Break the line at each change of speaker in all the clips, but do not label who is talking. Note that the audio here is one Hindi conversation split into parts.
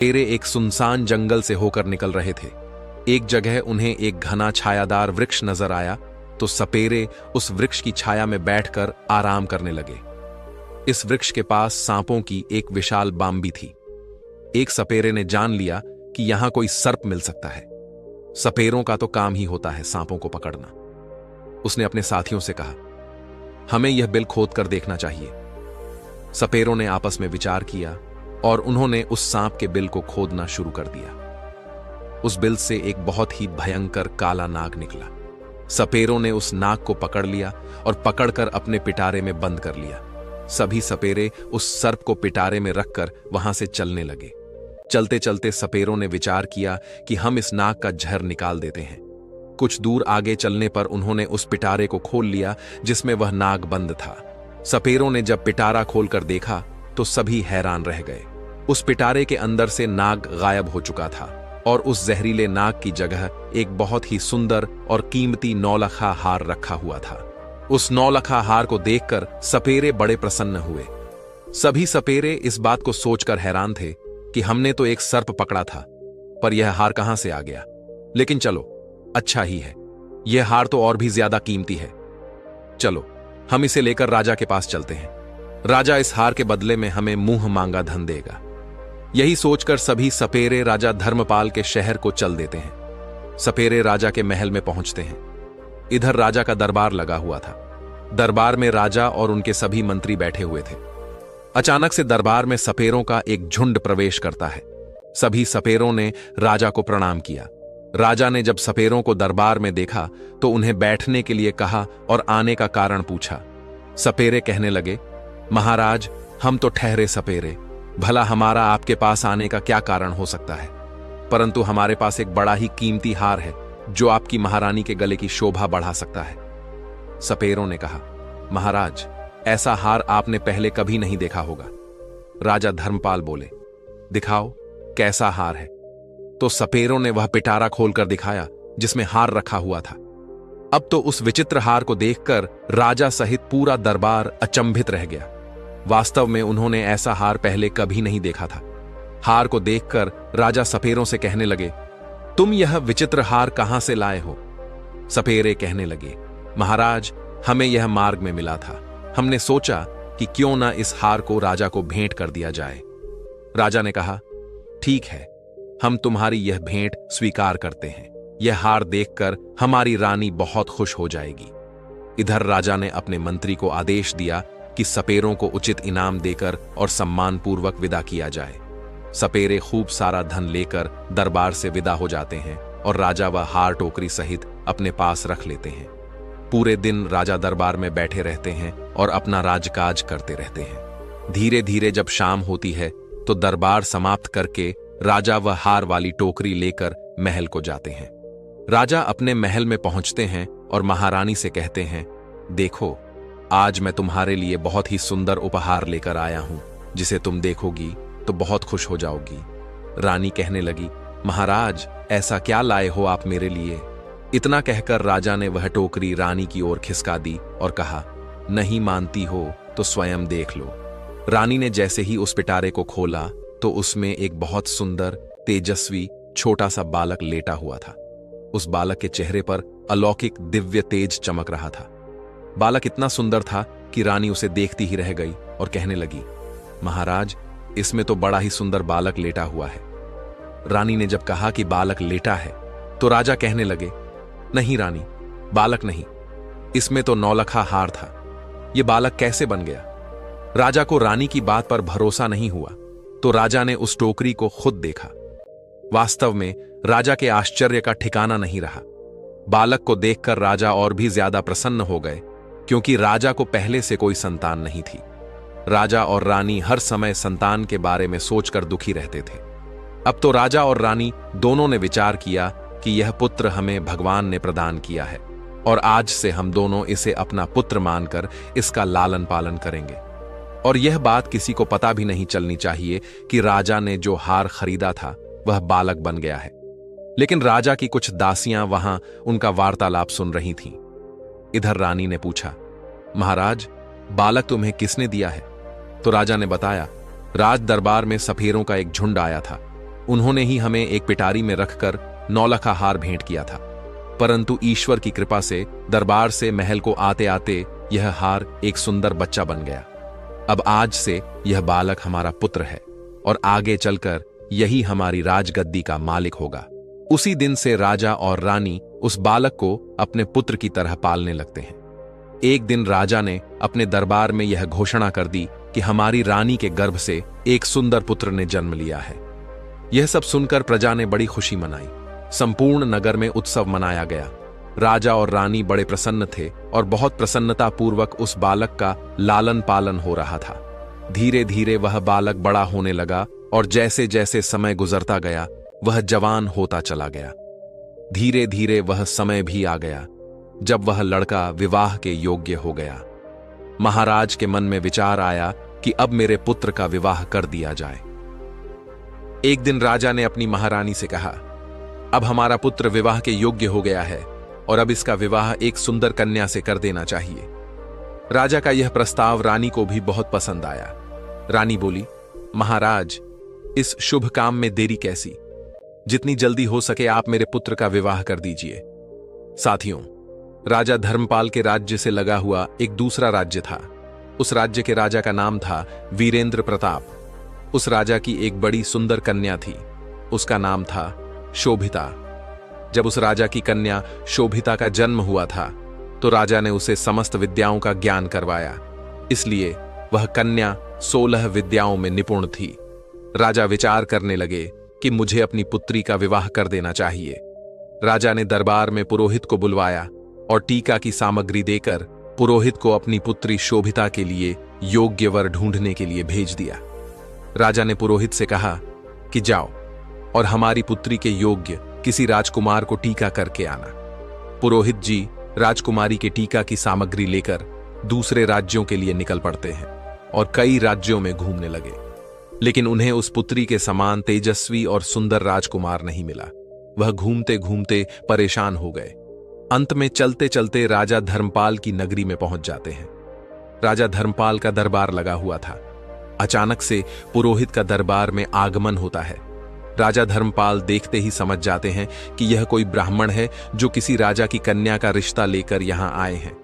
सपेरे एक सुनसान जंगल से होकर निकल रहे थे। एक जगह उन्हें एक घना छायादार वृक्ष नजर आया तो सपेरे उस वृक्ष की छाया में बैठकर आराम करने लगे। इस वृक्ष के पास सांपों की एक विशाल बाम्बी थी। एक सपेरे ने जान लिया कि यहां कोई सर्प मिल सकता है। सपेरों का तो काम ही होता है सांपों को पकड़ना। उसने अपने साथियों से कहा, हमें यह बिल खोद कर देखना चाहिए। सपेरों ने आपस में विचार किया और उन्होंने उस सांप के बिल को खोदना शुरू कर दिया। उस बिल से एक बहुत ही भयंकर काला नाग निकला। सपेरों ने उस नाग को पकड़ लिया और पकड़कर अपने पिटारे में बंद कर लिया। सभी सपेरे उस सर्प को पिटारे में रखकर वहां से चलने लगे। चलते चलते सपेरों ने विचार किया कि हम इस नाग का जहर निकाल देते हैं। कुछ दूर आगे चलने पर उन्होंने उस पिटारे को खोल लिया जिसमें वह नाग बंद था। सपेरों ने जब पिटारा खोलकर देखा तो सभी हैरान रह गए। उस पिटारे के अंदर से नाग गायब हो चुका था और उस जहरीले नाग की जगह एक बहुत ही सुंदर और कीमती नौलखा हार रखा हुआ था। उस नौलखा हार को देखकर सपेरे बड़े प्रसन्न हुए। सभी सपेरे इस बात को सोचकर हैरान थे कि हमने तो एक सर्प पकड़ा था, पर यह हार कहां से आ गया। लेकिन चलो, अच्छा ही है, यह हार तो और भी ज्यादा कीमती है। चलो, हम इसे लेकर राजा के पास चलते हैं। राजा इस हार के बदले में हमें मुंह मांगा धन देगा। यही सोचकर सभी सपेरे राजा धर्मपाल के शहर को चल देते हैं। सपेरे राजा के महल में पहुंचते हैं। इधर राजा का दरबार लगा हुआ था। दरबार में राजा और उनके सभी मंत्री बैठे हुए थे। अचानक से दरबार में सपेरों का एक झुंड प्रवेश करता है। सभी सपेरों ने राजा को प्रणाम किया। राजा ने जब सपेरों को दरबार में देखा तो उन्हें बैठने के लिए कहा और आने का कारण पूछा। सपेरे कहने लगे, महाराज, हम तो ठहरे सपेरे, भला हमारा आपके पास आने का क्या कारण हो सकता है, परंतु हमारे पास एक बड़ा ही कीमती हार है जो आपकी महारानी के गले की शोभा बढ़ा सकता है। सपेरों ने कहा, महाराज, ऐसा हार आपने पहले कभी नहीं देखा होगा। राजा धर्मपाल बोले, दिखाओ कैसा हार है। तो सपेरों ने वह पिटारा खोलकर दिखाया जिसमें हार रखा हुआ था। अब तो उस विचित्र हार को देखकर राजा सहित पूरा दरबार अचंभित रह गया। वास्तव में उन्होंने ऐसा हार पहले कभी नहीं देखा था। हार को देखकर राजा सपेरों से कहने लगे, तुम यह विचित्र हार कहां से लाए हो। सपेरे कहने लगे, महाराज, हमें यह मार्ग में मिला था। हमने सोचा कि क्यों ना इस हार को राजा को भेंट कर दिया जाए। राजा ने कहा, ठीक है, हम तुम्हारी यह भेंट स्वीकार करते हैं। यह हार देखकर हमारी रानी बहुत खुश हो जाएगी। इधर राजा ने अपने मंत्री को आदेश दिया कि सपेरों को उचित इनाम देकर और सम्मानपूर्वक विदा किया जाए। सपेरे खूब सारा धन लेकर दरबार से विदा हो जाते हैं और राजा वह हार टोकरी सहित अपने पास रख लेते हैं। पूरे दिन राजा दरबार में बैठे रहते हैं और अपना राजकाज करते रहते हैं। धीरे धीरे जब शाम होती है तो दरबार समाप्त करके राजा वह हार वाली टोकरी लेकर महल को जाते हैं। राजा अपने महल में पहुंचते हैं और महारानी से कहते हैं, देखो, आज मैं तुम्हारे लिए बहुत ही सुंदर उपहार लेकर आया हूं, जिसे तुम देखोगी तो बहुत खुश हो जाओगी। रानी कहने लगी, महाराज, ऐसा क्या लाए हो आप मेरे लिए। इतना कहकर राजा ने वह टोकरी रानी की ओर खिसका दी और कहा, नहीं मानती हो तो स्वयं देख लो। रानी ने जैसे ही उस पिटारे को खोला तो उसमें एक बहुत सुंदर, तेजस्वी, छोटा सा बालक लेटा हुआ था। उस बालक के चेहरे पर अलौकिक दिव्य तेज चमक रहा था। बालक इतना सुंदर था कि रानी उसे देखती ही रह गई और कहने लगी, महाराज, इसमें तो बड़ा ही सुंदर बालक लेटा हुआ है। रानी ने जब कहा कि बालक लेटा है तो राजा कहने लगे, नहीं रानी, बालक नहीं, इसमें तो नौलखा हार था। यह बालक कैसे बन गया। राजा को रानी की बात पर भरोसा नहीं हुआ तो राजा ने उस टोकरी को खुद देखा। वास्तव में राजा के आश्चर्य का ठिकाना नहीं रहा। बालक को देखकर राजा और भी ज्यादा प्रसन्न हो गए, क्योंकि राजा को पहले से कोई संतान नहीं थी। राजा और रानी हर समय संतान के बारे में सोचकर दुखी रहते थे। अब तो राजा और रानी दोनों ने विचार किया कि यह पुत्र हमें भगवान ने प्रदान किया है और आज से हम दोनों इसे अपना पुत्र मानकर इसका लालन पालन करेंगे। और यह बात किसी को पता भी नहीं चलनी चाहिए कि राजा ने जो हार खरीदा था वह बालक बन गया है। लेकिन राजा की कुछ दासियां वहां उनका वार्तालाप सुन रही थीं। इधर रानी ने पूछा, महाराज, बालक तुम्हें किसने दिया है। तो राजा ने बताया, राज दरबार में सपेरों का एक झुंड आया था। उन्होंने ही हमें एक पिटारी में रखकर नौलखा हार भेंट किया था, परंतु ईश्वर की कृपा से दरबार से महल को आते आते यह हार एक सुंदर बच्चा बन गया। अब आज से यह बालक हमारा पुत्र है और आगे चलकर यही हमारी राजगद्दी का मालिक होगा। उसी दिन से राजा और रानी उस बालक को अपने पुत्र की तरह पालने लगते हैं। एक दिन राजा ने अपने दरबार में यह घोषणा कर दी कि हमारी रानी के गर्भ से एक सुंदर पुत्र ने जन्म लिया है। यह सब सुनकर प्रजा ने बड़ी खुशी मनाई। संपूर्ण नगर में उत्सव मनाया गया। राजा और रानी बड़े प्रसन्न थे और बहुत प्रसन्नता पूर्वक उस बालक का लालन पालन हो रहा था। धीरे धीरे वह बालक बड़ा होने लगा और जैसे जैसे समय गुजरता गया वह जवान होता चला गया। धीरे धीरे वह समय भी आ गया जब वह लड़का विवाह के योग्य हो गया। महाराज के मन में विचार आया कि अब मेरे पुत्र का विवाह कर दिया जाए। एक दिन राजा ने अपनी महारानी से कहा, अब हमारा पुत्र विवाह के योग्य हो गया है और अब इसका विवाह एक सुंदर कन्या से कर देना चाहिए। राजा का यह प्रस्ताव रानी को भी बहुत पसंद आया। रानी बोली, महाराज, इस शुभ काम में देरी कैसी? जितनी जल्दी हो सके आप मेरे पुत्र का विवाह कर दीजिए। साथियों, राजा धर्मपाल के राज्य से लगा हुआ एक दूसरा राज्य था। उस राज्य के राजा का नाम था वीरेंद्र प्रताप। उस राजा की एक बड़ी सुंदर कन्या थी। उसका नाम था शोभिता। जब उस राजा की कन्या शोभिता का जन्म हुआ था तो राजा ने उसे समस्त विद्याओं का ज्ञान करवाया। इसलिए वह कन्या 16 विद्याओं में निपुण थी। राजा विचार करने लगे कि मुझे अपनी पुत्री का विवाह कर देना चाहिए। राजा ने दरबार में पुरोहित को बुलवाया और टीका की सामग्री देकर पुरोहित को अपनी पुत्री शोभिता के लिए योग्य वर ढूंढने के लिए भेज दिया। राजा ने पुरोहित से कहा कि जाओ और हमारी पुत्री के योग्य किसी राजकुमार को टीका करके आना। पुरोहित जी राजकुमारी के टीका की सामग्री लेकर दूसरे राज्यों के लिए निकल पड़ते हैं और कई राज्यों में घूमने लगे, लेकिन उन्हें उस पुत्री के समान तेजस्वी और सुंदर राजकुमार नहीं मिला। वह घूमते घूमते परेशान हो गए। अंत में चलते चलते राजा धर्मपाल की नगरी में पहुंच जाते हैं। राजा धर्मपाल का दरबार लगा हुआ था। अचानक से पुरोहित का दरबार में आगमन होता है। राजा धर्मपाल देखते ही समझ जाते हैं कि यह कोई ब्राह्मण है जो किसी राजा की कन्या का रिश्ता लेकर यहां आए हैं।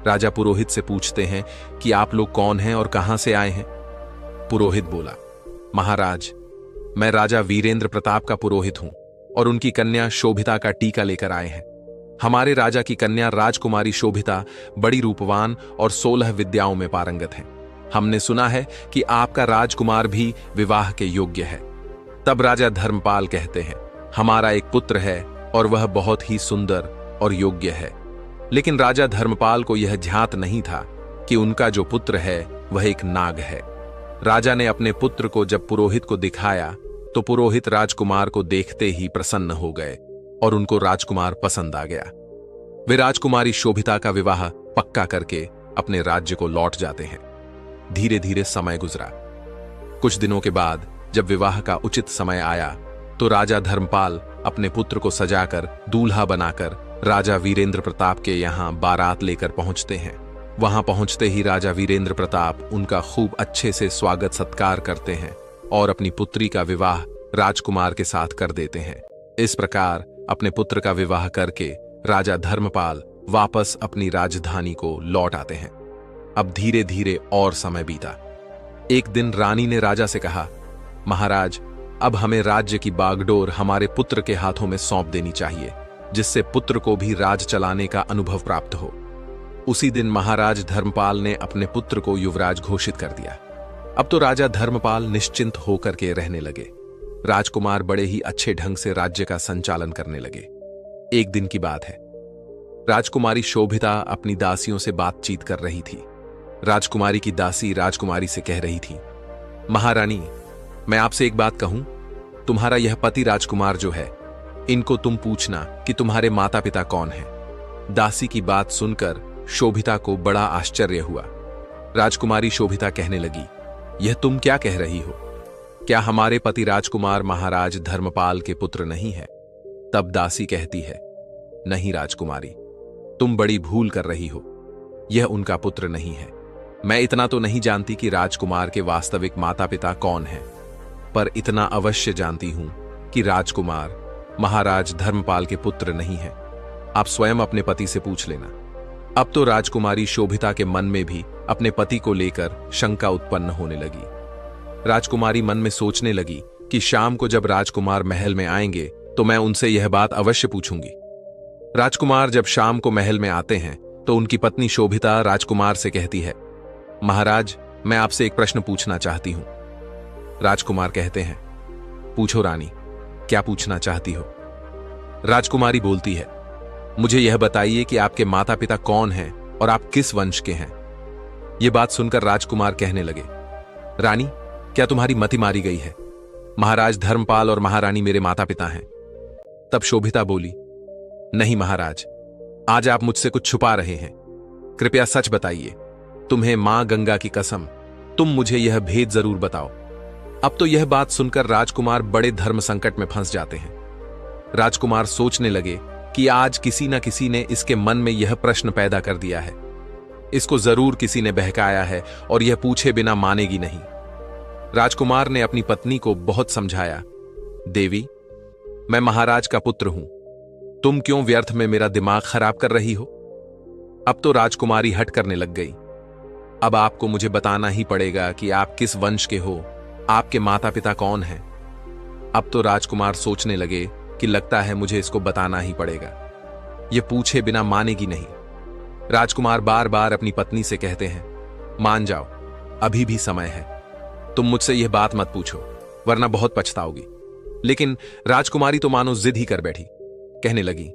राजा पुरोहित से पूछते हैं कि आप लोग कौन हैं और कहां से आए हैं। पुरोहित बोला, महाराज, मैं राजा वीरेंद्र प्रताप का पुरोहित हूं और उनकी कन्या शोभिता का टीका लेकर आए हैं। हमारे राजा की कन्या राजकुमारी शोभिता बड़ी रूपवान और 16 विद्याओं में पारंगत है। हमने सुना है कि आपका राजकुमार भी विवाह के योग्य है। तब राजा धर्मपाल कहते हैं, हमारा एक पुत्र है और वह बहुत ही सुंदर और योग्य है। लेकिन राजा धर्मपाल को यह ध्यात नहीं था कि उनका जो पुत्र है वह एक नाग है। राजा ने अपने पुत्र को जब पुरोहित को दिखाया तो पुरोहित राजकुमार को देखते ही प्रसन्न हो गए और उनको राजकुमार पसंद आ गया। वे राजकुमारी शोभिता का विवाह पक्का करके अपने राज्य को लौट जाते हैं। धीरे धीरे समय गुजरा। कुछ दिनों के बाद जब विवाह का उचित समय आया तो राजा धर्मपाल अपने पुत्र को सजाकर दूल्हा बनाकर राजा वीरेंद्र प्रताप के यहां बारात लेकर पहुंचते हैं। वहां पहुंचते ही राजा वीरेंद्र प्रताप उनका खूब अच्छे से स्वागत सत्कार करते हैं और अपनी पुत्री का विवाह राजकुमार के साथ कर देते हैं। इस प्रकार अपने पुत्र का विवाह करके राजा धर्मपाल वापस अपनी राजधानी को लौट आते हैं। अब धीरे धीरे और समय बीता। एक दिन रानी ने राजा से कहा, महाराज, अब हमें राज्य की बागडोर हमारे पुत्र के हाथों में सौंप देनी चाहिए, जिससे पुत्र को भी राज चलाने का अनुभव प्राप्त हो। उसी दिन महाराज धर्मपाल ने अपने पुत्र को युवराज घोषित कर दिया। अब तो राजा धर्मपाल निश्चिंत होकर के रहने लगे। राजकुमार बड़े ही अच्छे ढंग से राज्य का संचालन करने लगे। एक दिन की बात है, राजकुमारी शोभिता अपनी दासियों से बातचीत कर रही थी। राजकुमारी की दासी राजकुमारी से कह रही थी, महारानी, मैं आपसे एक बात कहूं, तुम्हारा यह पति राजकुमार जो है, इनको तुम पूछना कि तुम्हारे माता पिता कौन हैं। दासी की बात सुनकर शोभिता को बड़ा आश्चर्य हुआ। राजकुमारी शोभिता कहने लगी, यह तुम क्या कह रही हो? क्या हमारे पति राजकुमार महाराज धर्मपाल के पुत्र नहीं है? तब दासी कहती है, नहीं राजकुमारी, तुम बड़ी भूल कर रही हो। यह उनका पुत्र नहीं है। मैं इतना तो नहीं जानती कि राजकुमार के वास्तविक माता पिता कौन हैं, पर इतना अवश्य जानती हूं कि राजकुमार महाराज धर्मपाल के पुत्र नहीं हैं। आप स्वयं अपने पति से पूछ लेना। अब तो राजकुमारी शोभिता के मन में भी अपने पति को लेकर शंका उत्पन्न होने लगी। राजकुमारी मन में सोचने लगी कि शाम को जब राजकुमार महल में आएंगे तो मैं उनसे यह बात अवश्य पूछूंगी। राजकुमार जब शाम को महल में आते हैं तो उनकी पत्नी शोभिता राजकुमार से कहती है, महाराज, मैं आपसे एक प्रश्न पूछना चाहती हूं। राजकुमार कहते हैं, पूछो रानी, क्या पूछना चाहती हो? राजकुमारी बोलती है, मुझे यह बताइए कि आपके माता पिता कौन हैं और आप किस वंश के हैं। यह बात सुनकर राजकुमार कहने लगे, रानी, क्या तुम्हारी मति मारी गई है? महाराज धर्मपाल और महारानी मेरे माता पिता हैं। तब शोभिता बोली, नहीं महाराज, आज आप मुझसे कुछ छुपा रहे हैं। कृपया सच बताइए। तुम्हें मां गंगा की कसम, तुम मुझे यह भेद जरूर बताओ। अब तो यह बात सुनकर राजकुमार बड़े धर्म संकट में फंस जाते हैं। राजकुमार सोचने लगे कि आज किसी न किसी ने इसके मन में यह प्रश्न पैदा कर दिया है। इसको जरूर किसी ने बहकाया है और यह पूछे बिना मानेगी नहीं। राजकुमार ने अपनी पत्नी को बहुत समझाया, देवी, मैं महाराज का पुत्र हूं, तुम क्यों व्यर्थ में मेरा दिमाग खराब कर रही हो? अब तो राजकुमारी हट करने लग गई। अब आपको मुझे बताना ही पड़ेगा कि आप किस वंश के हो, आपके माता पिता कौन हैं। अब तो राजकुमार सोचने लगे कि लगता है मुझे इसको बताना ही पड़ेगा, ये पूछे बिना मानेगी नहीं। राजकुमार बार बार अपनी पत्नी से कहते हैं, मान जाओ, अभी भी समय है, तुम मुझसे यह बात मत पूछो वरना बहुत पछताओगी। लेकिन राजकुमारी तो मानो जिद ही कर बैठी, कहने लगी,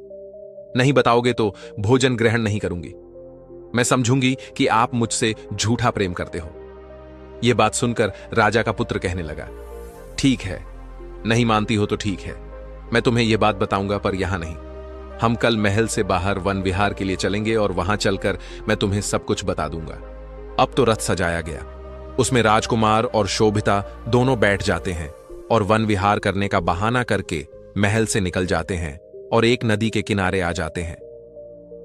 नहीं बताओगे तो भोजन ग्रहण नहीं करूंगी। मैं समझूंगी कि आप मुझसे झूठा प्रेम करते हो। यह बात सुनकर राजा का पुत्र कहने लगा, ठीक है, नहीं मानती हो तो ठीक है, मैं तुम्हें यह बात बताऊंगा, पर यहां नहीं। हम कल महल से बाहर वन विहार के लिए चलेंगे और वहां चलकर मैं तुम्हें सब कुछ बता दूंगा। अब तो रथ सजाया गया, उसमें राजकुमार और शोभिता दोनों बैठ जाते हैं और वन विहार करने का बहाना करके महल से निकल जाते हैं और एक नदी के किनारे आ जाते हैं।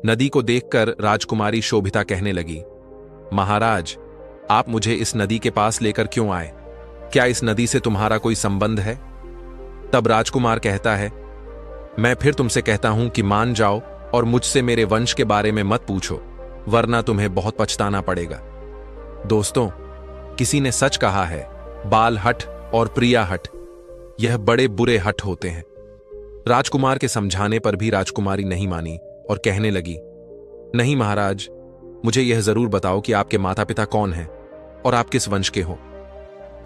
नदी को देखकर राजकुमारी शोभिता कहने लगी, महाराज, आप मुझे इस नदी के पास लेकर क्यों आए? क्या इस नदी से तुम्हारा कोई संबंध है? तब राजकुमार कहता है, मैं फिर तुमसे कहता हूं कि मान जाओ और मुझसे मेरे वंश के बारे में मत पूछो, वरना तुम्हें बहुत पछताना पड़ेगा। दोस्तों, किसी ने सच कहा है, बाल हट और प्रिया हट, यह बड़े बुरे हट होते हैं। राजकुमार के समझाने पर भी राजकुमारी नहीं मानी और कहने लगी, नहीं महाराज, मुझे यह जरूर बताओ कि आपके माता पिता कौन हैं और आप किस वंश के हो।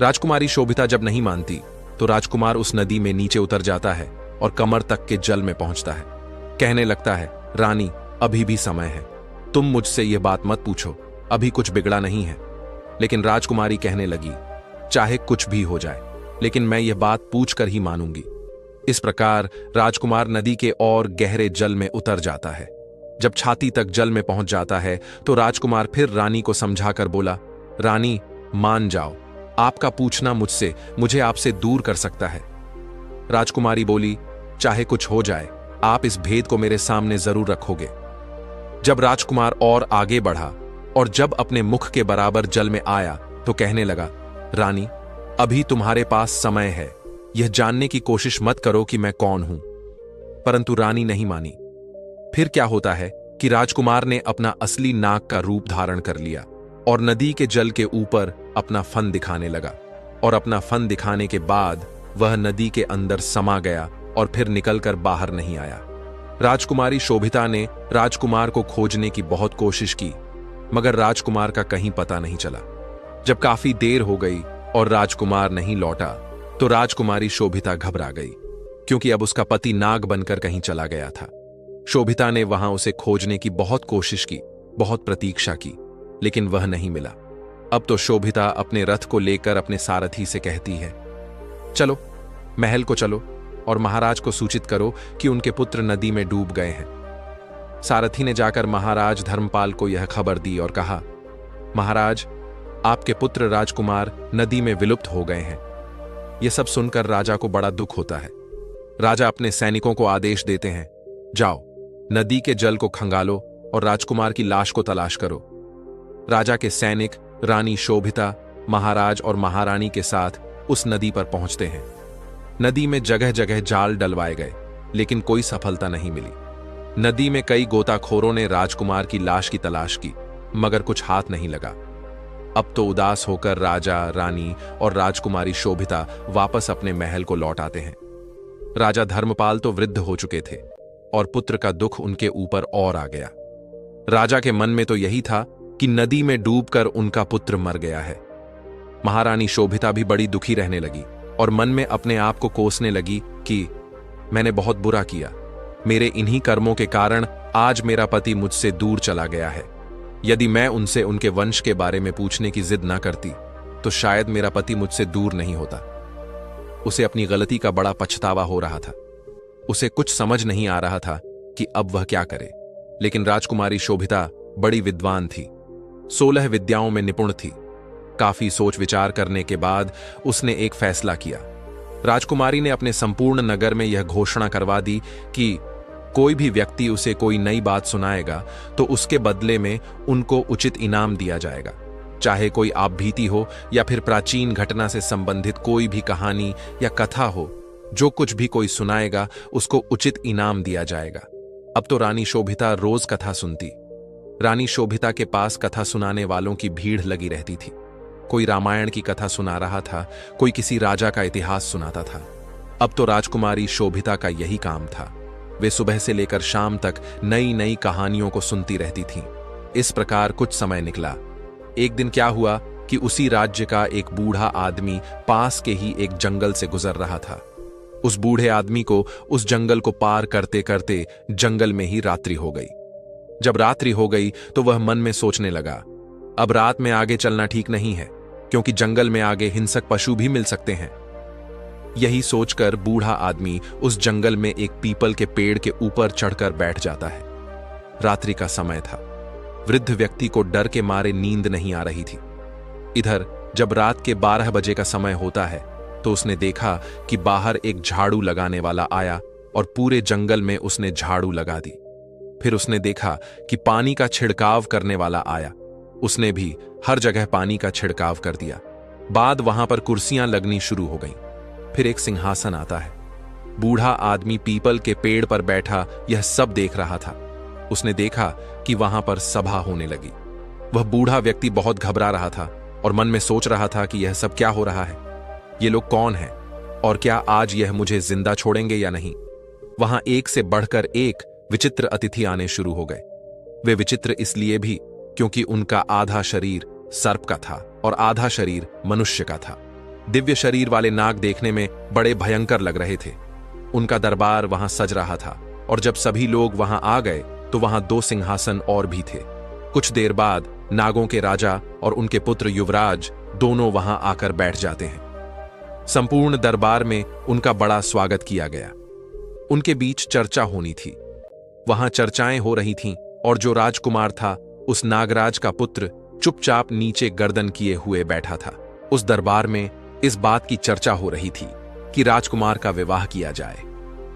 राजकुमारी शोभिता जब नहीं मानती तो राजकुमार उस नदी में नीचे उतर जाता है और कमर तक के जल में पहुंचता है। कहने लगता है, रानी, अभी भी समय है, तुम मुझसे यह बात मत पूछो, अभी कुछ बिगड़ा नहीं है। लेकिन राजकुमारी कहने लगी, चाहे कुछ भी हो जाए, लेकिन मैं यह बात पूछकर ही मानूंगी। इस प्रकार राजकुमार नदी के और गहरे जल में उतर जाता है। जब छाती तक जल में पहुंच जाता है तो राजकुमार फिर रानी को समझाकर बोला, रानी, मान जाओ, आपका पूछना मुझे आपसे दूर कर सकता है। राजकुमारी बोली, चाहे कुछ हो जाए, आप इस भेद को मेरे सामने जरूर रखोगे। जब राजकुमार और आगे बढ़ा और जब अपने मुख के बराबर जल में आया तो कहने लगा, रानी, अभी तुम्हारे पास समय है, यह जानने की कोशिश मत करो कि मैं कौन हूं। परंतु रानी नहीं मानी। फिर क्या होता है कि राजकुमार ने अपना असली नाग का रूप धारण कर लिया और नदी के जल के ऊपर अपना फन दिखाने लगा, और अपना फन दिखाने के बाद वह नदी के अंदर समा गया और फिर निकलकर बाहर नहीं आया। राजकुमारी शोभिता ने राजकुमार को खोजने की बहुत कोशिश की, मगर राजकुमार का कहीं पता नहीं चला। जब काफी देर हो गई और राजकुमार नहीं लौटा तो राजकुमारी शोभिता घबरा गई, क्योंकि अब उसका पति नाग बनकर कहीं चला गया था। शोभिता ने वहां उसे खोजने की बहुत कोशिश की, बहुत प्रतीक्षा की, लेकिन वह नहीं मिला। अब तो शोभिता अपने रथ को लेकर अपने सारथी से कहती है, चलो, महल को चलो और महाराज को सूचित करो कि उनके पुत्र नदी में डूब गए हैं। सारथी ने जाकर महाराज धर्मपाल को यह खबर दी और कहा, महाराज, आपके पुत्र राजकुमार नदी में विलुप्त हो गए हैं। यह सब सुनकर राजा को बड़ा दुख होता है। राजा अपने सैनिकों को आदेश देते हैं, जाओ, नदी के जल को खंगालो और राजकुमार की लाश को तलाश करो। राजा के सैनिक रानी शोभिता, महाराज और महारानी के साथ उस नदी पर पहुंचते हैं। नदी में जगह जगह जाल डलवाए गए, लेकिन कोई सफलता नहीं मिली। नदी में कई गोताखोरों ने राजकुमार की लाश की तलाश की, मगर कुछ हाथ नहीं लगा। अब तो उदास होकर राजा, रानी और राजकुमारी शोभिता वापस अपने महल को लौट आते हैं। राजा धर्मपाल तो वृद्ध हो चुके थे और पुत्र का दुख उनके ऊपर और आ गया। राजा के मन में तो यही था कि नदी में डूबकर उनका पुत्र मर गया है। महारानी शोभिता भी बड़ी दुखी रहने लगी और मन में अपने आप को कोसने लगी कि मैंने बहुत बुरा किया। मेरे इन्हीं कर्मों के कारण आज मेरा पति मुझसे दूर चला गया है। यदि मैं उनसे उनके वंश के बारे में पूछने की जिद ना करती तो शायद मेरा पति मुझसे दूर नहीं होता। उसे अपनी गलती का बड़ा पछतावा हो रहा था। उसे कुछ समझ नहीं आ रहा था कि अब वह क्या करे। लेकिन राजकुमारी शोभिता बड़ी विद्वान थी, 16 विद्याओं में निपुण थी। काफी सोच विचार करने के बाद उसने एक फैसला किया। राजकुमारी ने अपने संपूर्ण नगर में यह घोषणा करवा दी कि कोई भी व्यक्ति उसे कोई नई बात सुनाएगा तो उसके बदले में उनको उचित इनाम दिया जाएगा। चाहे कोई आपबीती हो या फिर प्राचीन घटना से संबंधित कोई भी कहानी या कथा हो, जो कुछ भी कोई सुनाएगा उसको उचित इनाम दिया जाएगा। अब तो रानी शोभिता रोज कथा सुनती। रानी शोभिता के पास कथा सुनाने वालों की भीड़ लगी रहती थी। कोई रामायण की कथा सुना रहा था, कोई किसी राजा का इतिहास सुनाता था। अब तो राजकुमारी शोभिता का यही काम था। वे सुबह से लेकर शाम तक नई नई कहानियों को सुनती रहती थीं। इस प्रकार कुछ समय निकला। एक दिन क्या हुआ कि उसी राज्य का एक बूढ़ा आदमी पास के ही एक जंगल से गुजर रहा था। उस बूढ़े आदमी को उस जंगल को पार करते करते जंगल में ही रात्रि हो गई। जब रात्रि हो गई तो वह मन में सोचने लगा, अब रात में आगे चलना ठीक नहीं है, क्योंकि जंगल में आगे हिंसक पशु भी मिल सकते हैं। यही सोचकर बूढ़ा आदमी उस जंगल में एक पीपल के पेड़ के ऊपर चढ़कर बैठ जाता है। रात्रि का समय था। वृद्ध व्यक्ति को डर के मारे नींद नहीं आ रही थी। इधर जब रात के 12 बजे का समय होता है तो उसने देखा कि बाहर एक झाड़ू लगाने वाला आया और पूरे जंगल में उसने झाड़ू लगा दी। फिर उसने देखा कि पानी का छिड़काव करने वाला आया। उसने भी हर जगह पानी का छिड़काव कर दिया। बाद वहां पर कुर्सियां लगनी शुरू हो गईं। फिर एक सिंहासन आता है। बूढ़ा आदमी पीपल के पेड़ पर बैठा यह सब देख रहा था। उसने देखा कि वहां पर सभा होने लगी। वह बूढ़ा व्यक्ति बहुत घबरा रहा था और मन में सोच रहा था कि यह सब क्या हो रहा है, ये लोग कौन हैं और क्या आज यह मुझे जिंदा छोड़ेंगे या नहीं। वहां एक से बढ़कर एक विचित्र अतिथि आने शुरू हो गए। वे विचित्र इसलिए भी क्योंकि उनका आधा शरीर सर्प का था और आधा शरीर मनुष्य का था। दिव्य शरीर वाले नाग देखने में बड़े भयंकर लग रहे थे। उनका दरबार वहां सज रहा था और जब सभी लोग वहां आ गए तो वहां 2 सिंहासन और भी थे। कुछ देर बाद नागों के राजा और उनके पुत्र युवराज दोनों वहां आकर बैठ जाते हैं। संपूर्ण दरबार में उनका बड़ा स्वागत किया गया। उनके बीच चर्चा होनी थी। वहां चर्चाएं हो रही थीं और जो राजकुमार था उस नागराज का पुत्र चुपचाप नीचे गर्दन किए हुए बैठा था। उस दरबार में इस बात की चर्चा हो रही थी कि राजकुमार का विवाह किया जाए।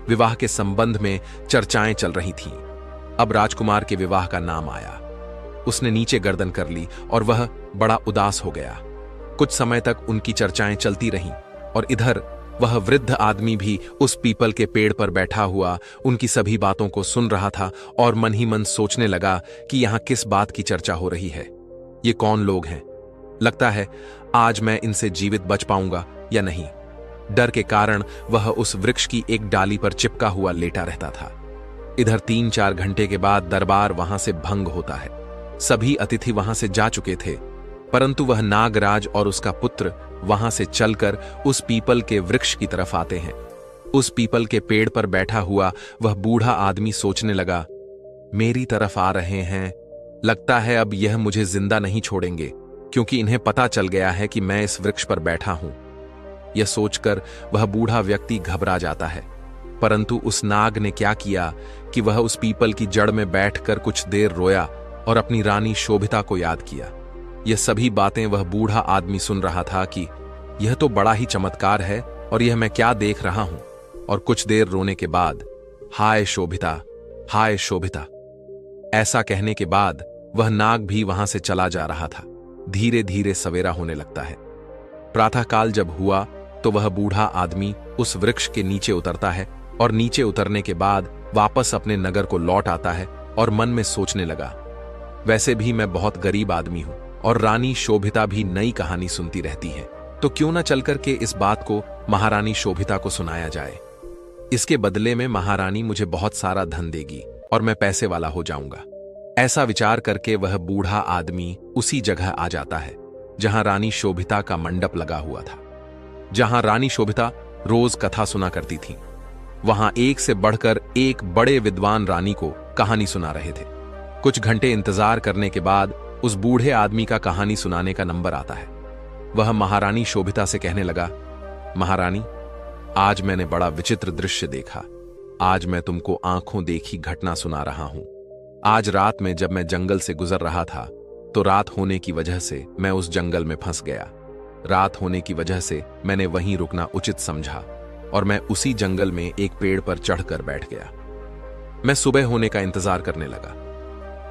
विवाह के संबंध में चर्चाएं चल रही थीं। अब राजकुमार के विवाह का नाम आया। उसने नीचे गर्दन कर ली और वह बड़ा उदास हो गया। कुछ समय तक उनकी चर्चाएं चलती रहीं और इधर वह वृद्ध आदमी भी उस पीपल के पेड़ पर बैठा हुआ उनकी सभी बातों को सुन रहा था और मन ही मन सोचने लगा कि यहां किस बात की चर्चा हो रही है। ये कौन लोग हैं? लगता है आज मैं इनसे जीवित बच पाऊंगा या नहीं। डर के कारण वह उस वृक्ष की एक डाली पर चिपका हुआ लेटा रहता था। इधर 3-4 घंटे के बाद दरबार वहां से भंग होता है। सभी अतिथि वहां से जा चुके थे, परंतु वह नागराज और उसका पुत्र वहां से चलकर उस पीपल के वृक्ष की तरफ आते हैं। उस पीपल के पेड़ पर बैठा हुआ वह बूढ़ा आदमी सोचने लगा, मेरी तरफ आ रहे हैं, लगता है अब यह मुझे जिंदा नहीं छोड़ेंगे, क्योंकि इन्हें पता चल गया है कि मैं इस वृक्ष पर बैठा हूं। यह सोचकर वह बूढ़ा व्यक्ति घबरा जाता है। परंतु उस नाग ने क्या किया कि वह उस पीपल की जड़ में बैठकर कुछ देर रोया और अपनी रानी शोभिता को याद किया। यह सभी बातें वह बूढ़ा आदमी सुन रहा था कि यह तो बड़ा ही चमत्कार है और यह मैं क्या देख रहा हूं। और कुछ देर रोने के बाद, हाय शोभिता, हाय शोभिता, ऐसा कहने के बाद वह नाग भी वहां से चला जा रहा था। धीरे धीरे सवेरा होने लगता है। प्रातःकाल जब हुआ तो वह बूढ़ा आदमी उस वृक्ष के नीचे उतरता है और नीचे उतरने के बाद वापस अपने नगर को लौट आता है और मन में सोचने लगा, वैसे भी मैं बहुत गरीब आदमी हूं और रानी शोभिता भी नई कहानी सुनती रहती है, तो क्यों न चलकर के इस बात को महारानी शोभिता को सुनाया जाए। इसके बदले में महारानी मुझे बहुत सारा धन देगी और मैं पैसे वाला हो जाऊंगा। ऐसा विचार करके वह बूढ़ा आदमी उसी जगह आ जाता है जहां रानी शोभिता का मंडप लगा हुआ था, जहां रानी शोभिता रोज कथा सुना करती थी। वहां एक से बढ़कर एक बड़े विद्वान रानी को कहानी सुना रहे थे। कुछ घंटे इंतजार करने के बाद उस बूढ़े आदमी का कहानी सुनाने का नंबर आता है। वह महारानी शोभिता से कहने लगा, महारानी, आज मैंने बड़ा विचित्र दृश्य देखा। आज मैं तुमको आंखों देखी घटना सुना रहा हूं। आज रात में जब मैं जंगल से गुजर रहा था तो रात होने की वजह से मैं उस जंगल में फंस गया। रात होने की वजह से मैंने वहीं रुकना उचित समझा और मैं उसी जंगल में एक पेड़ पर चढ़कर बैठ गया। मैं सुबह होने का इंतजार करने लगा।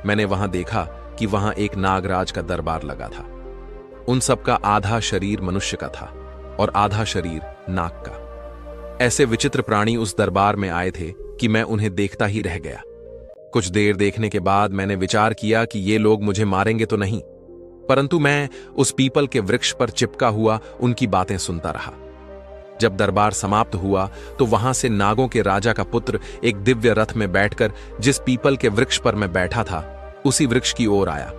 मैंने वहां देखा कि वहां एक नागराज का दरबार लगा था। उन सब का आधा शरीर मनुष्य का था और आधा शरीर नाग का। ऐसे विचित्र प्राणी उस दरबार में आए थे कि मैं उन्हें देखता ही रह गया। कुछ देर देखने के बाद मैंने विचार किया कि ये लोग मुझे मारेंगे तो नहीं, परंतु मैं उस पीपल के वृक्ष पर चिपका हुआ उनकी बातें सुनता रहा। जब दरबार समाप्त हुआ तो वहां से नागों के राजा का पुत्र एक दिव्य रथ में बैठकर जिस पीपल के वृक्ष पर मैं बैठा था उसी वृक्ष की ओर आया।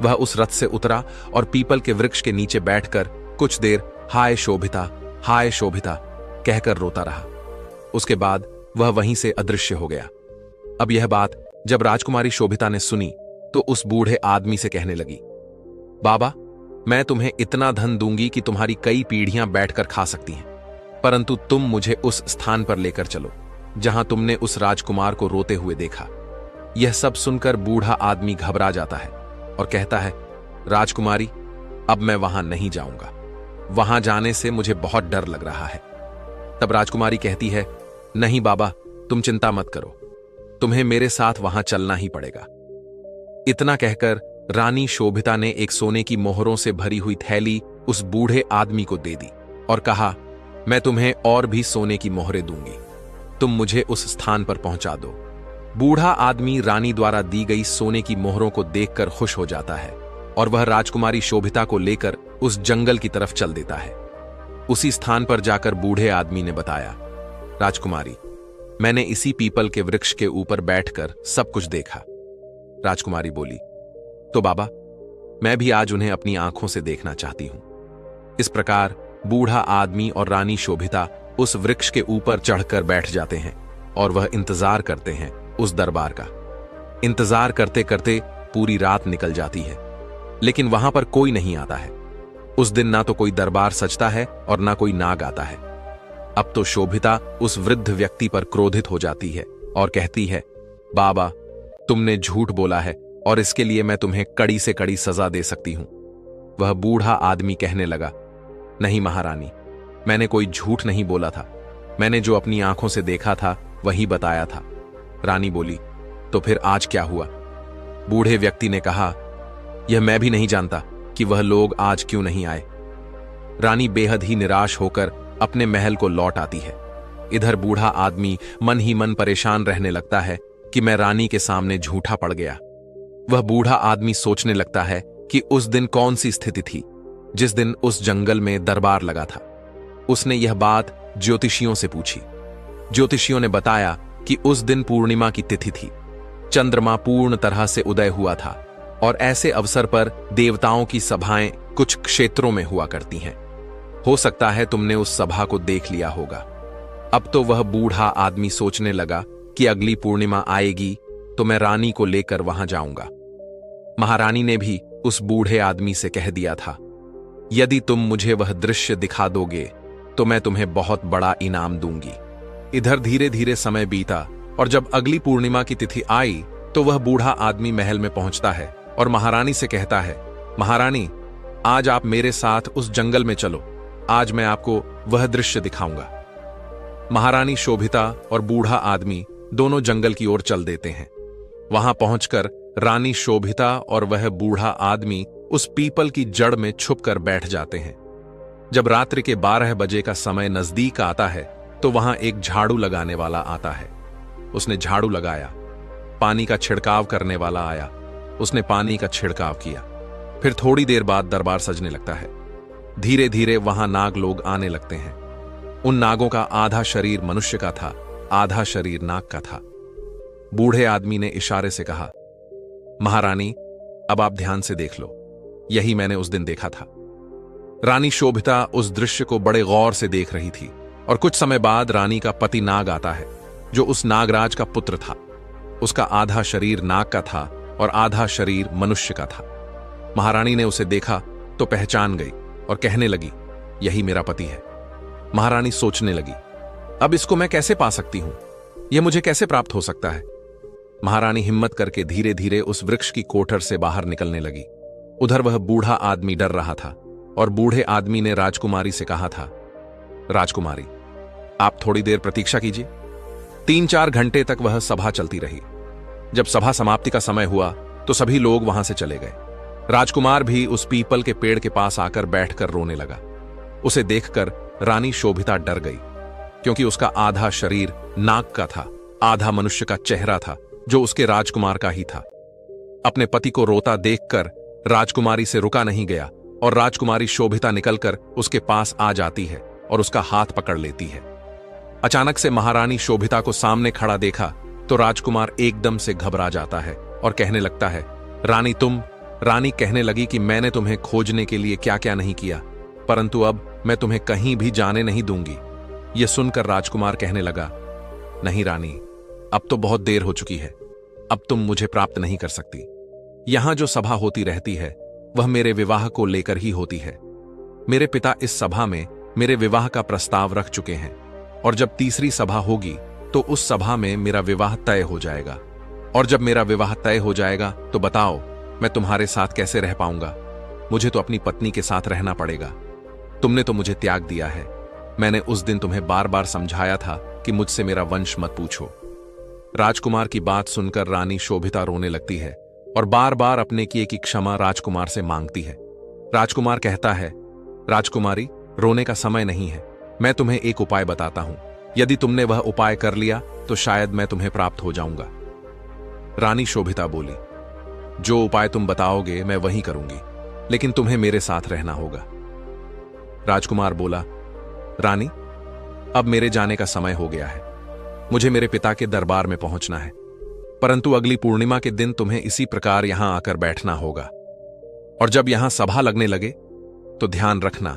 वह उस रथ से उतरा और पीपल के वृक्ष के नीचे बैठकर कुछ देर हाय शोभिता कहकर रोता रहा। उसके बाद वह वहीं से अदृश्य हो गया। अब यह बात जब राजकुमारी शोभिता ने सुनी तो उस बूढ़े आदमी से कहने लगी, बाबा, मैं तुम्हें इतना धन दूंगी कि तुम्हारी कई पीढ़ियां बैठकर खा सकती हैं, परंतु तुम मुझे उस स्थान पर लेकर चलो जहां तुमने उस राजकुमार को रोते हुए देखा। यह सब सुनकर बूढ़ा आदमी घबरा जाता है और कहता है, राजकुमारी, अब मैं वहां नहीं जाऊंगा। वहां जाने से मुझे बहुत डर लग रहा है। तब राजकुमारी कहती है, नहीं बाबा, तुम चिंता मत करो, तुम्हें मेरे साथ वहां चलना ही पड़ेगा। इतना कहकर रानी शोभिता ने एक सोने की मोहरों से भरी हुई थैली उस बूढ़े आदमी को दे दी और कहा, मैं तुम्हें और भी सोने की मोहरें दूंगी, तुम मुझे उस स्थान पर पहुंचा दो। बूढ़ा आदमी रानी द्वारा दी गई सोने की मोहरों को देखकर खुश हो जाता है और वह राजकुमारी शोभिता को लेकर उस जंगल की तरफ चल देता है। उसी स्थान पर जाकर बूढ़े आदमी ने बताया, राजकुमारी, मैंने इसी पीपल के वृक्ष के ऊपर बैठकर सब कुछ देखा। राजकुमारी बोली, तो बाबा, मैं भी आज उन्हें अपनी आंखों से देखना चाहती हूं। इस प्रकार बूढ़ा आदमी और रानी शोभिता उस वृक्ष के ऊपर चढ़कर बैठ जाते हैं और वह इंतजार करते हैं उस दरबार का। इंतजार करते करते पूरी रात निकल जाती है, लेकिन वहां पर कोई नहीं आता है। उस दिन ना तो कोई दरबार सजता है और ना कोई नाग आता है। अब तो शोभिता उस वृद्ध व्यक्ति पर क्रोधित हो जाती है और कहती है, बाबा, तुमने झूठ बोला है और इसके लिए मैं तुम्हें कड़ी से कड़ी सजा दे सकती हूं। वह बूढ़ा आदमी कहने लगा, नहीं महारानी, मैंने कोई झूठ नहीं बोला था। मैंने जो अपनी आंखों से देखा था वही बताया था। रानी बोली, तो फिर आज क्या हुआ? बूढ़े व्यक्ति ने कहा, यह मैं भी नहीं जानता कि वह लोग आज क्यों नहीं आए। रानी बेहद ही निराश होकर अपने महल को लौट आती है। इधर बूढ़ा आदमी मन ही मन परेशान रहने लगता है कि मैं रानी के सामने झूठा पड़ गया। वह बूढ़ा आदमी सोचने लगता है कि उस दिन कौन सी स्थिति थी जिस दिन उस जंगल में दरबार लगा था। उसने यह बात ज्योतिषियों से पूछी। ज्योतिषियों ने बताया कि उस दिन पूर्णिमा की तिथि थी। चंद्रमा पूर्ण तरह से उदय हुआ था और ऐसे अवसर पर देवताओं की सभाएं कुछ क्षेत्रों में हुआ करती हैं। हो सकता है तुमने उस सभा को देख लिया होगा। अब तो वह बूढ़ा आदमी सोचने लगा कि अगली पूर्णिमा आएगी तो मैं रानी को लेकर वहां जाऊंगा। महारानी ने भी उस बूढ़े आदमी से कह दिया था, यदि तुम मुझे वह दृश्य दिखा दोगे तो मैं तुम्हें बहुत बड़ा इनाम दूंगी। इधर धीरे धीरे समय बीता और जब अगली पूर्णिमा की तिथि आई तो वह बूढ़ा आदमी महल में पहुंचता है और महारानी से कहता है, महारानी, आज आप मेरे साथ उस जंगल में चलो, आज मैं आपको वह दृश्य दिखाऊंगा। महारानी शोभिता और बूढ़ा आदमी दोनों जंगल की ओर चल देते हैं। वहां पहुंचकर रानी शोभिता और वह बूढ़ा आदमी उस पीपल की जड़ में छुपकर बैठ जाते हैं। जब रात्रि के 12 बजे का समय नजदीक आता है तो वहां एक झाड़ू लगाने वाला आता है। उसने झाड़ू लगाया। पानी का छिड़काव करने वाला आया। उसने पानी का छिड़काव किया। फिर थोड़ी देर बाद दरबार सजने लगता है। धीरे धीरे वहां नाग लोग आने लगते हैं। उन नागों का आधा शरीर मनुष्य का था, आधा शरीर नाग का था। बूढ़े आदमी ने इशारे से कहा, महारानी, अब आप ध्यान से देख लो, यही मैंने उस दिन देखा था। रानी शोभिता उस दृश्य को बड़े गौर से देख रही थी और कुछ समय बाद रानी का पति नाग आता है, जो उस नागराज का पुत्र था। उसका आधा शरीर नाग का था और आधा शरीर मनुष्य का था। महारानी ने उसे देखा तो पहचान गई और कहने लगी, यही मेरा पति है। महारानी सोचने लगी, अब इसको मैं कैसे पा सकती हूं? यह मुझे कैसे प्राप्त हो सकता है? महारानी हिम्मत करके धीरे धीरे उस वृक्ष की कोठर से बाहर निकलने लगी। उधर वह बूढ़ा आदमी डर रहा था और बूढ़े आदमी ने राजकुमारी से कहा था, राजकुमारी, आप थोड़ी देर प्रतीक्षा कीजिए। 3-4 घंटे तक वह सभा चलती रही। जब सभा समाप्ति का समय हुआ तो सभी लोग वहां से चले गए। राजकुमार भी उस पीपल के पेड़ के पास आकर बैठकर रोने लगा। उसे देखकर रानी शोभिता डर गई, क्योंकि उसका आधा शरीर नाग का था, आधा मनुष्य का चेहरा था, जो उसके राजकुमार का ही था। अपने पति को रोता देखकर राजकुमारी से रुका नहीं गया और राजकुमारी शोभिता निकलकर उसके पास आ जाती है और उसका हाथ पकड़ लेती है। अचानक से महारानी शोभिता को सामने खड़ा देखा तो राजकुमार एकदम से घबरा जाता है और कहने लगता है, रानी तुम। रानी कहने लगी कि मैंने तुम्हें खोजने के लिए क्या क्या नहीं किया, परंतु अब मैं तुम्हें कहीं भी जाने नहीं दूंगी। यह सुनकर राजकुमार कहने लगा, नहीं रानी, अब तो बहुत देर हो चुकी है, अब तुम मुझे प्राप्त नहीं कर सकती। यहां जो सभा होती रहती है वह मेरे विवाह को लेकर ही होती है। मेरे पिता इस सभा में मेरे विवाह का प्रस्ताव रख चुके हैं और जब तीसरी सभा होगी तो उस सभा में मेरा विवाह तय हो जाएगा। और जब मेरा विवाह तय हो जाएगा तो बताओ, मैं तुम्हारे साथ कैसे रह पाऊंगा? मुझे तो अपनी पत्नी के साथ रहना पड़ेगा। तुमने तो मुझे त्याग दिया है। मैंने उस दिन तुम्हें बार बार समझाया था कि मुझसे मेरा वंश मत पूछो। राजकुमार की बात सुनकर रानी शोभिता रोने लगती है और बार बार अपने किए की क्षमा राजकुमार से मांगती है। राजकुमार कहता है, राजकुमारी, रोने का समय नहीं है। मैं तुम्हें एक उपाय बताता हूं। यदि तुमने वह उपाय कर लिया तो शायद मैं तुम्हें प्राप्त हो जाऊंगा। रानी शोभिता बोली, जो उपाय तुम बताओगे मैं वही करूंगी, लेकिन तुम्हें मेरे साथ रहना होगा। राजकुमार बोला, रानी, अब मेरे जाने का समय हो गया है। मुझे मेरे पिता के दरबार में पहुंचना है, परंतु अगली पूर्णिमा के दिन तुम्हें इसी प्रकार यहां आकर बैठना होगा। और जब यहां सभा लगने लगे तो ध्यान रखना,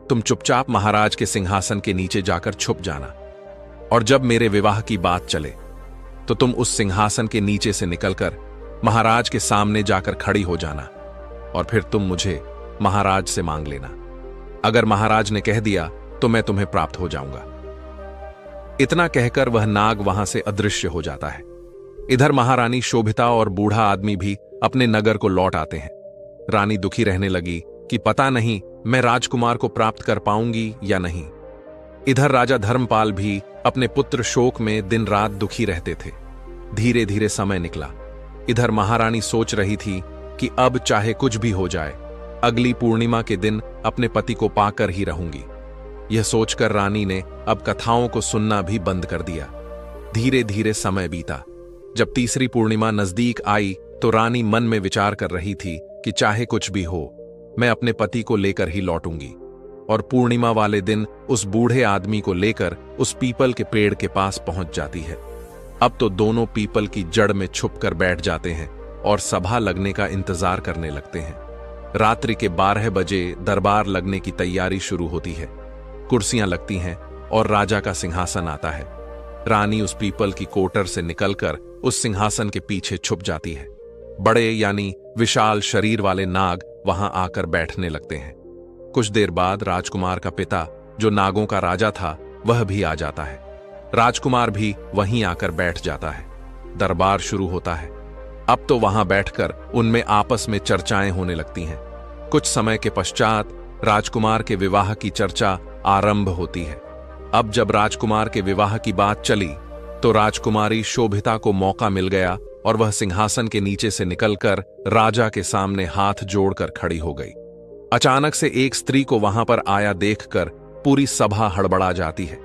तुम चुपचाप महाराज के सिंहासन के नीचे जाकर छुप जाना। और जब मेरे विवाह की बात चले तो तुम उस सिंहासन के नीचे से निकलकर महाराज के सामने जाकर खड़ी हो जाना और फिर तुम मुझे महाराज से मांग लेना। अगर महाराज ने कह दिया तो मैं तुम्हें प्राप्त हो जाऊंगा। इतना कहकर वह नाग वहां से अदृश्य हो जाता है। इधर महारानी शोभिता और बूढ़ा आदमी भी अपने नगर को लौट आते हैं। रानी दुखी रहने लगी कि पता नहीं मैं राजकुमार को प्राप्त कर पाऊंगी या नहीं। इधर राजा धर्मपाल भी अपने पुत्र शोक में दिन रात दुखी रहते थे। धीरे धीरे समय निकला। इधर महारानी सोच रही थी कि अब चाहे कुछ भी हो जाए, अगली पूर्णिमा के दिन अपने पति को पाकर ही रहूंगी। यह सोचकर रानी ने अब कथाओं को सुनना भी बंद कर दिया। धीरे धीरे समय बीता। जब तीसरी पूर्णिमा नजदीक आई तो रानी मन में विचार कर रही थी कि चाहे कुछ भी हो, मैं अपने पति को लेकर ही लौटूंगी। और पूर्णिमा वाले दिन उस बूढ़े आदमी को लेकर उस पीपल के पेड़ के पास पहुंच जाती है। अब तो दोनों पीपल की जड़ में छुपकर बैठ जाते हैं और सभा लगने का इंतजार करने लगते हैं। रात्रि के 12 बजे दरबार लगने की तैयारी शुरू होती है। कुर्सियां लगती हैं और राजा का सिंहासन आता है। रानी उस पीपल की कोटर से निकलकर उस सिंहासन के पीछे छुप जाती है। बड़े यानी विशाल शरीर वाले नाग वहां आकर बैठने लगते हैं। कुछ देर बाद राजकुमार का पिता, जो नागों का राजा था, वह भी आ जाता है। राजकुमार भी वहीं आकर बैठ जाता है। दरबार शुरू होता है। अब तो वहां बैठकर उनमें आपस में चर्चाएं होने लगती हैं। कुछ समय के पश्चात राजकुमार के विवाह की चर्चा आरंभ होती है। अब जब राजकुमार के विवाह की बात चली तो राजकुमारी शोभिता को मौका मिल गया और वह सिंहासन के नीचे से निकलकर राजा के सामने हाथ जोड़कर खड़ी हो गई। अचानक से एक स्त्री को वहां पर आया देखकर पूरी सभा हड़बड़ा जाती है।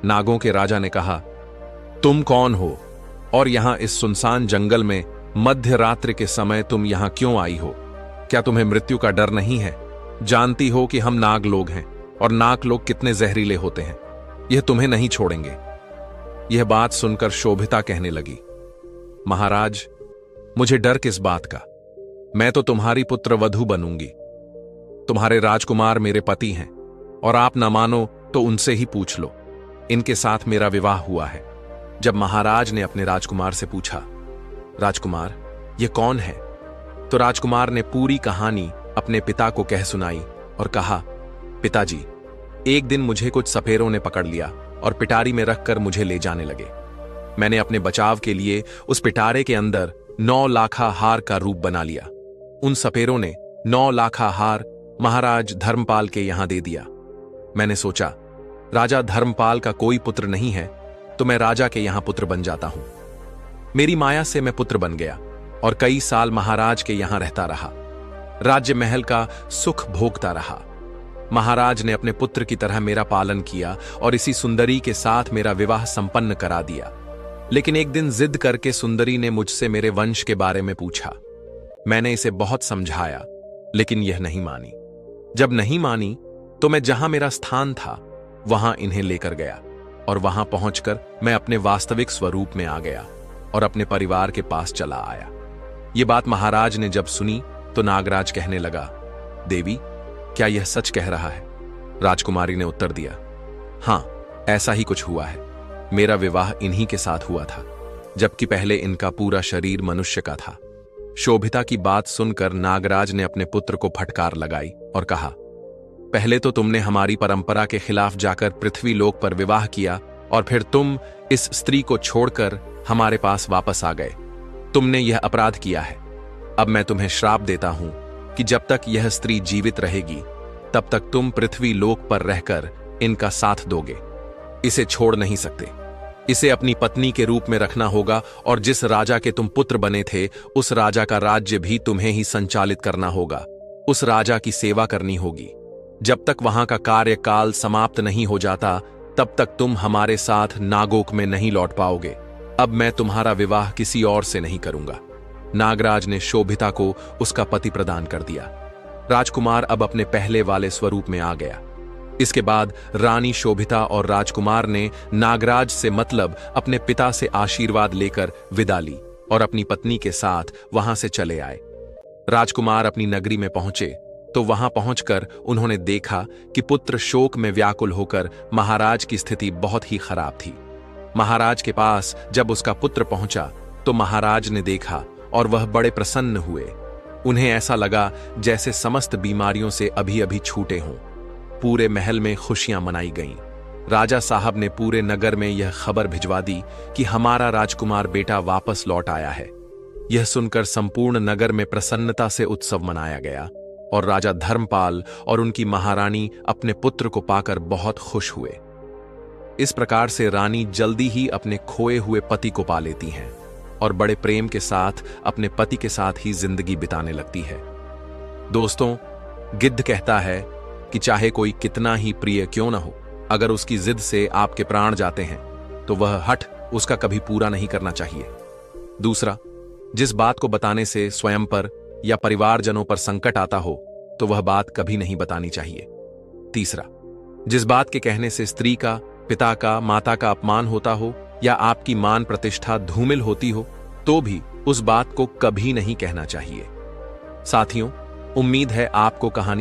नागों के राजा ने कहा, तुम कौन हो और यहां इस सुनसान जंगल में मध्य रात्रि के समय तुम यहां क्यों आई हो? क्या तुम्हें मृत्यु का डर नहीं है? जानती हो कि हम नाग लोग हैं और नाग लोग कितने जहरीले होते हैं। यह तुम्हें नहीं छोड़ेंगे। यह बात सुनकर शोभिता कहने लगी, महाराज, मुझे डर किस बात का? मैं तो तुम्हारी पुत्र वधू बनूंगी। तुम्हारे राजकुमार मेरे पति हैं और आप न मानो तो उनसे ही पूछ लो। इनके साथ मेरा विवाह हुआ है। जब महाराज ने अपने राजकुमार से पूछा, राजकुमार, ये कौन है? तो राजकुमार ने पूरी कहानी अपने पिता को कह सुनाई और कहा, पिताजी, एक दिन मुझे कुछ सपेरों ने पकड़ लिया और पिटारी में रखकर मुझे ले जाने लगे। मैंने अपने बचाव के लिए उस पिटारे के अंदर 9 लाखा हार का रूप बना लिया। उन सपेरों ने 9 लाखा हार महाराज धर्मपाल के यहां दे दिया। मैंने सोचा, राजा धर्मपाल का कोई पुत्र नहीं है तो मैं राजा के यहां पुत्र बन जाता हूं। मेरी माया से मैं पुत्र बन गया और कई साल महाराज के यहां रहता रहा। राज्य महल का सुख भोगता रहा। महाराज ने अपने पुत्र की तरह मेरा पालन किया और इसी सुंदरी के साथ मेरा विवाह संपन्न करा दिया। लेकिन एक दिन जिद करके सुंदरी ने मुझसे मेरे वंश के बारे में पूछा। मैंने इसे बहुत समझाया, लेकिन यह नहीं मानी। जब नहीं मानी तो मैं जहां मेरा स्थान था वहां इन्हें लेकर गया और वहां पहुंचकर मैं अपने वास्तविक स्वरूप में आ गया और अपने परिवार के पास चला आया। यह बात महाराज ने जब सुनी तो नागराज कहने लगा, देवी, क्या यह सच कह रहा है? राजकुमारी ने उत्तर दिया, हां, ऐसा ही कुछ हुआ है। मेरा विवाह इन्हीं के साथ हुआ था, जबकि पहले इनका पूरा शरीर मनुष्य का था। शोभिता की बात सुनकर नागराज ने अपने पुत्र को फटकार लगाई और कहा, पहले तो तुमने हमारी परंपरा के खिलाफ जाकर पृथ्वी लोक पर विवाह किया और फिर तुम इस स्त्री को छोड़कर हमारे पास वापस आ गए। तुमने यह अपराध किया है। अब मैं तुम्हें श्राप देता हूं कि जब तक यह स्त्री जीवित रहेगी तब तक तुम पृथ्वी लोक पर रहकर इनका साथ दोगे। इसे छोड़ नहीं सकते। इसे अपनी पत्नी के रूप में रखना होगा और जिस राजा के तुम पुत्र बने थे उस राजा का राज्य भी तुम्हें ही संचालित करना होगा। उस राजा की सेवा करनी होगी। जब तक वहां का कार्यकाल समाप्त नहीं हो जाता तब तक तुम हमारे साथ नागोक में नहीं लौट पाओगे। अब मैं तुम्हारा विवाह किसी और से नहीं करूंगा। नागराज ने शोभिता को उसका पति प्रदान कर दिया। राजकुमार अब अपने पहले वाले स्वरूप में आ गया। इसके बाद रानी शोभिता और राजकुमार ने नागराज से मतलब अपने पिता से आशीर्वाद लेकर विदा ली और अपनी पत्नी के साथ वहां से चले आए। राजकुमार अपनी नगरी में पहुंचे तो वहां पहुंचकर उन्होंने देखा कि पुत्र शोक में व्याकुल होकर महाराज की स्थिति बहुत ही खराब थी। महाराज के पास जब उसका पुत्र पहुंचा तो महाराज ने देखा और वह बड़े प्रसन्न हुए। उन्हें ऐसा लगा जैसे समस्त बीमारियों से अभी अभी छूटे हों। पूरे महल में खुशियां मनाई गईं। राजा साहब ने पूरे नगर में यह खबर भिजवा दी कि हमारा राजकुमार बेटा वापस लौट आया है। यह सुनकर संपूर्ण नगर में प्रसन्नता से उत्सव मनाया गया और राजा धर्मपाल और उनकी महारानी अपने पुत्र को पाकर बहुत खुश हुए। इस प्रकार से रानी जल्दी ही अपने खोए हुए पति को पा लेती हैं और बड़े प्रेम के साथ अपने पति के साथ ही जिंदगी बिताने लगती है। दोस्तों, गिद्ध कहता है कि चाहे कोई कितना ही प्रिय क्यों न हो, अगर उसकी जिद से आपके प्राण जाते हैं तो वह हठ उसका कभी पूरा नहीं करना चाहिए। दूसरा, जिस बात को बताने से स्वयं पर या परिवारजनों पर संकट आता हो तो वह बात कभी नहीं बतानी चाहिए। तीसरा, जिस बात के कहने से स्त्री का, पिता का, माता का अपमान होता हो या आपकी मान प्रतिष्ठा धूमिल होती हो तो भी उस बात को कभी नहीं कहना चाहिए। साथियों, उम्मीद है आपको कहानी